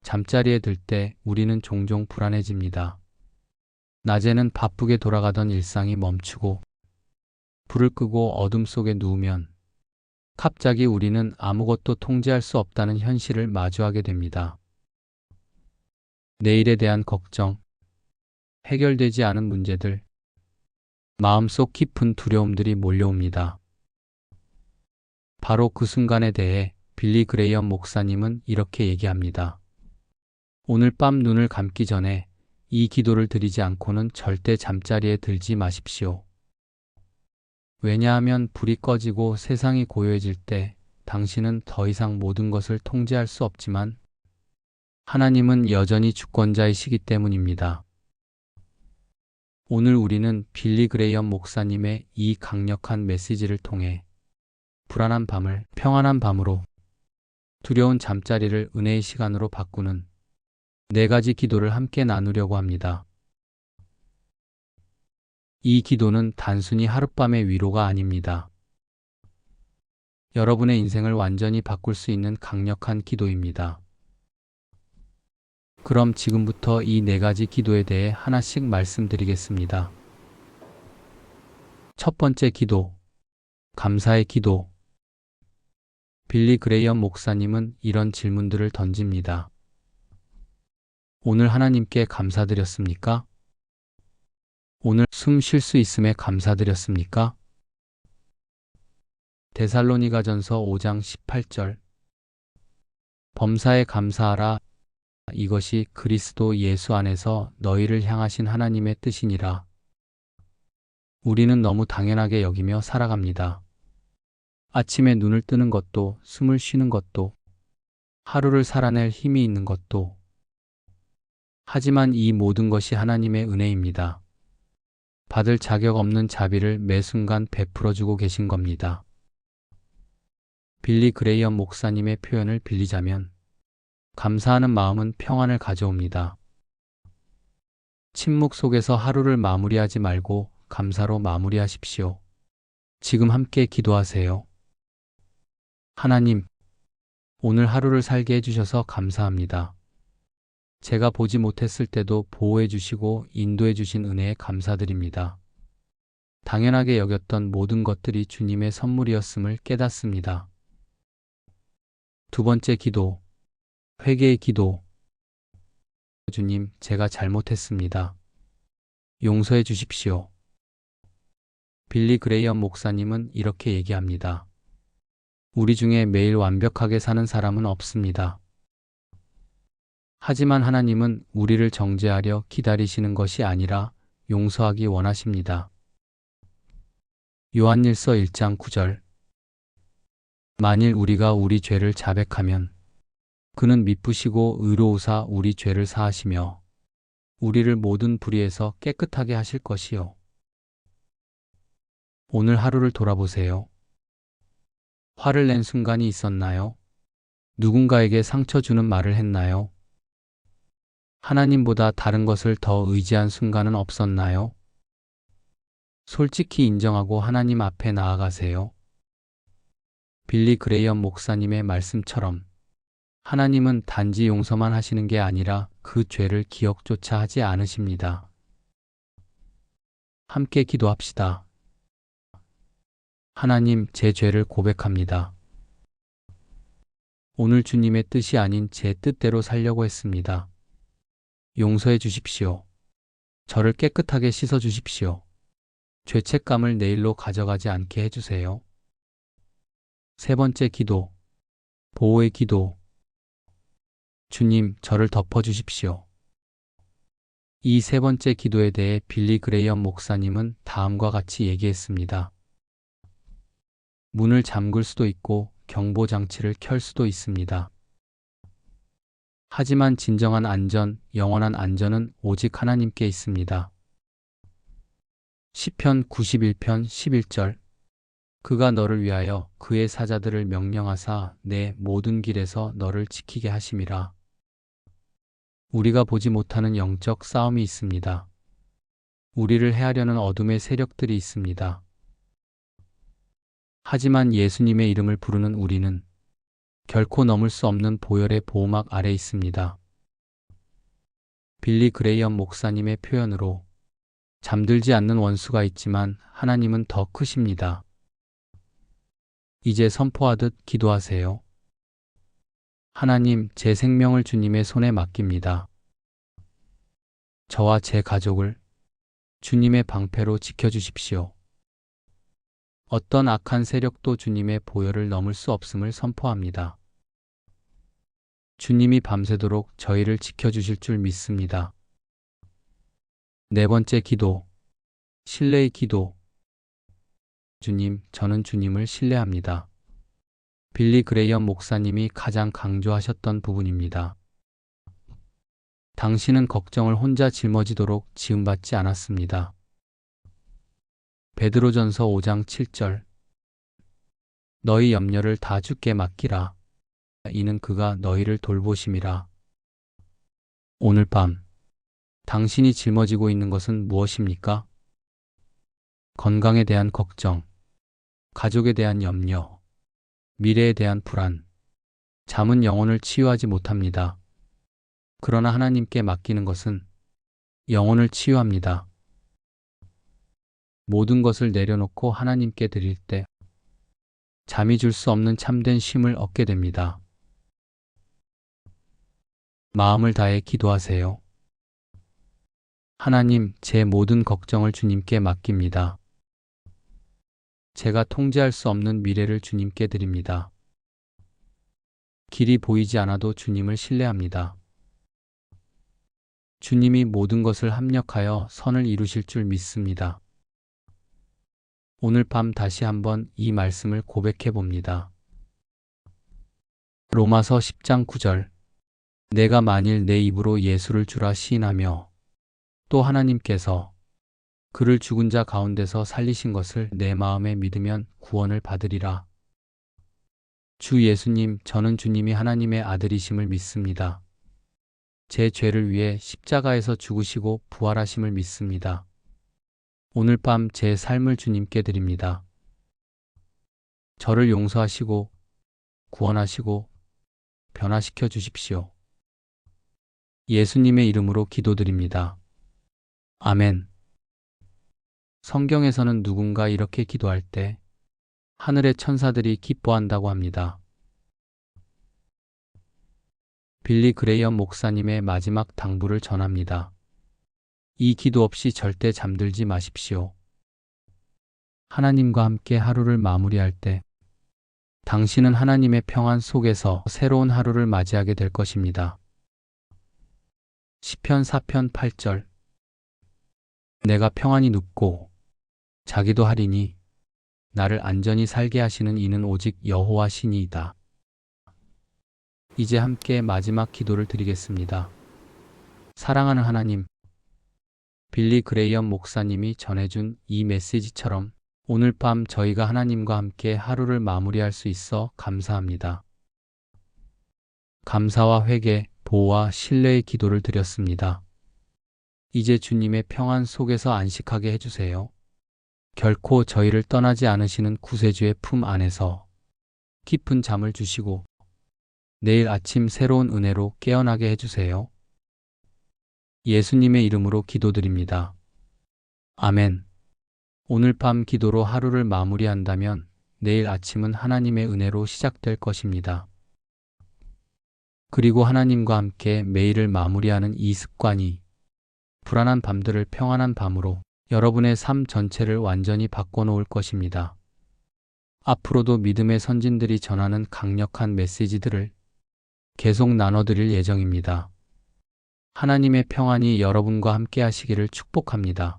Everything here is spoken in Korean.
잠자리에 들 때 우리는 종종 불안해집니다. 낮에는 바쁘게 돌아가던 일상이 멈추고 불을 끄고 어둠 속에 누우면 갑자기 우리는 아무것도 통제할 수 없다는 현실을 마주하게 됩니다. 내일에 대한 걱정, 해결되지 않은 문제들, 마음속 깊은 두려움들이 몰려옵니다. 바로 그 순간에 대해 빌리 그레이엄 목사님은 이렇게 얘기합니다. 오늘 밤 눈을 감기 전에 이 기도를 드리지 않고는 절대 잠자리에 들지 마십시오. 왜냐하면 불이 꺼지고 세상이 고요해질 때 당신은 더 이상 모든 것을 통제할 수 없지만 하나님은 여전히 주권자이시기 때문입니다. 오늘 우리는 빌리 그레이엄 목사님의 이 강력한 메시지를 통해 불안한 밤을 평안한 밤으로, 두려운 잠자리를 은혜의 시간으로 바꾸는 4가지 기도를 함께 나누려고 합니다. 이 기도는 단순히 하룻밤의 위로가 아닙니다. 여러분의 인생을 완전히 바꿀 수 있는 강력한 기도입니다. 그럼 지금부터 이 4가지 기도에 대해 하나씩 말씀드리겠습니다. 첫 번째 기도, 감사의 기도. 빌리 그레이엄 목사님은 이런 질문들을 던집니다. 오늘 하나님께 감사드렸습니까? 오늘 숨 쉴 수 있음에 감사드렸습니까? 데살로니가전서 5장 18절. 범사에 감사하라. 이것이 그리스도 예수 안에서 너희를 향하신 하나님의 뜻이니라. 우리는 너무 당연하게 여기며 살아갑니다. 아침에 눈을 뜨는 것도, 숨을 쉬는 것도, 하루를 살아낼 힘이 있는 것도. 하지만 이 모든 것이 하나님의 은혜입니다. 받을 자격 없는 자비를 매 순간 베풀어주고 계신 겁니다. 빌리 그레이엄 목사님의 표현을 빌리자면 감사하는 마음은 평안을 가져옵니다. 침묵 속에서 하루를 마무리하지 말고 감사로 마무리하십시오. 지금 함께 기도하세요. 하나님, 오늘 하루를 살게 해주셔서 감사합니다. 제가 보지 못했을 때도 보호해 주시고 인도해 주신 은혜에 감사드립니다. 당연하게 여겼던 모든 것들이 주님의 선물이었음을 깨닫습니다. 두 번째 기도, 회개의 기도. 주님, 제가 잘못했습니다. 용서해 주십시오. 빌리 그레이엄 목사님은 이렇게 얘기합니다. 우리 중에 매일 완벽하게 사는 사람은 없습니다. 하지만 하나님은 우리를 정죄하려 기다리시는 것이 아니라 용서하기 원하십니다. 요한일서 1장 9절. 만일 우리가 우리 죄를 자백하면 그는 미쁘시고 의로우사 우리 죄를 사하시며 우리를 모든 불의에서 깨끗하게 하실 것이요. 오늘 하루를 돌아보세요. 화를 낸 순간이 있었나요? 누군가에게 상처 주는 말을 했나요? 하나님보다 다른 것을 더 의지한 순간은 없었나요? 솔직히 인정하고 하나님 앞에 나아가세요. 빌리 그레이엄 목사님의 말씀처럼 하나님은 단지 용서만 하시는 게 아니라 그 죄를 기억조차 하지 않으십니다. 함께 기도합시다. 하나님, 제 죄를 고백합니다. 오늘 주님의 뜻이 아닌 제 뜻대로 살려고 했습니다. 용서해 주십시오. 저를 깨끗하게 씻어 주십시오. 죄책감을 내일로 가져가지 않게 해주세요. 세 번째 기도, 보호의 기도. 주님, 저를 덮어주십시오. 이 세 번째 기도에 대해 빌리 그레이엄 목사님은 다음과 같이 얘기했습니다. 문을 잠글 수도 있고 경보장치를 켤 수도 있습니다. 하지만 진정한 안전, 영원한 안전은 오직 하나님께 있습니다. 시편 91편 11절. 그가 너를 위하여 그의 사자들을 명령하사 내 모든 길에서 너를 지키게 하심이라. 우리가 보지 못하는 영적 싸움이 있습니다. 우리를 해하려는 어둠의 세력들이 있습니다. 하지만 예수님의 이름을 부르는 우리는 결코 넘을 수 없는 보혈의 보호막 아래 있습니다. 빌리 그레이엄 목사님의 표현으로 잠들지 않는 원수가 있지만 하나님은 더 크십니다. 이제 선포하듯 기도하세요. 하나님, 제 생명을 주님의 손에 맡깁니다. 저와 제 가족을 주님의 방패로 지켜주십시오. 어떤 악한 세력도 주님의 보혈을 넘을 수 없음을 선포합니다. 주님이 밤새도록 저희를 지켜주실 줄 믿습니다. 네 번째 기도, 신뢰의 기도. 주님, 저는 주님을 신뢰합니다. 빌리 그레이엄 목사님이 가장 강조하셨던 부분입니다. 당신은 걱정을 혼자 짊어지도록 지음받지 않았습니다. 베드로전서 5장 7절. 너희 염려를 다 주께 맡기라. 이는 그가 너희를 돌보심이라. 오늘 밤 당신이 짊어지고 있는 것은 무엇입니까? 건강에 대한 걱정, 가족에 대한 염려, 미래에 대한 불안. 잠은 영혼을 치유하지 못합니다. 그러나 하나님께 맡기는 것은 영혼을 치유합니다. 모든 것을 내려놓고 하나님께 드릴 때 잠이 줄 수 없는 참된 쉼을 얻게 됩니다. 마음을 다해 기도하세요. 하나님, 제 모든 걱정을 주님께 맡깁니다. 제가 통제할 수 없는 미래를 주님께 드립니다. 길이 보이지 않아도 주님을 신뢰합니다. 주님이 모든 것을 합력하여 선을 이루실 줄 믿습니다. 오늘 밤 다시 한번 이 말씀을 고백해 봅니다. 로마서 10장 9절. 내가 만일 내 입으로 예수를 주라 시인하며 또 하나님께서 그를 죽은 자 가운데서 살리신 것을 내 마음에 믿으면 구원을 받으리라. 주 예수님, 저는 주님이 하나님의 아들이심을 믿습니다. 제 죄를 위해 십자가에서 죽으시고 부활하심을 믿습니다. 오늘 밤 제 삶을 주님께 드립니다. 저를 용서하시고 구원하시고 변화시켜 주십시오. 예수님의 이름으로 기도드립니다. 아멘. 성경에서는 누군가 이렇게 기도할 때 하늘의 천사들이 기뻐한다고 합니다. 빌리 그레이엄 목사님의 마지막 당부를 전합니다. 이 기도 없이 절대 잠들지 마십시오. 하나님과 함께 하루를 마무리할 때 당신은 하나님의 평안 속에서 새로운 하루를 맞이하게 될 것입니다. 시편 4편 8절. 내가 평안히 눕고 자기도 하리니 나를 안전히 살게 하시는 이는 오직 여호와 신이이다. 이제 함께 마지막 기도를 드리겠습니다. 사랑하는 하나님, 빌리 그레이엄 목사님이 전해준 이 메시지처럼 오늘 밤 저희가 하나님과 함께 하루를 마무리할 수 있어 감사합니다. 감사와 회개, 보호와 신뢰의 기도를 드렸습니다. 이제 주님의 평안 속에서 안식하게 해주세요. 결코 저희를 떠나지 않으시는 구세주의 품 안에서 깊은 잠을 주시고 내일 아침 새로운 은혜로 깨어나게 해주세요. 예수님의 이름으로 기도드립니다. 아멘. 오늘 밤 기도로 하루를 마무리한다면 내일 아침은 하나님의 은혜로 시작될 것입니다. 그리고 하나님과 함께 매일을 마무리하는 이 습관이 불안한 밤들을 평안한 밤으로 여러분의 삶 전체를 완전히 바꿔놓을 것입니다. 앞으로도 믿음의 선진들이 전하는 강력한 메시지들을 계속 나눠드릴 예정입니다. 하나님의 평안이 여러분과 함께 하시기를 축복합니다.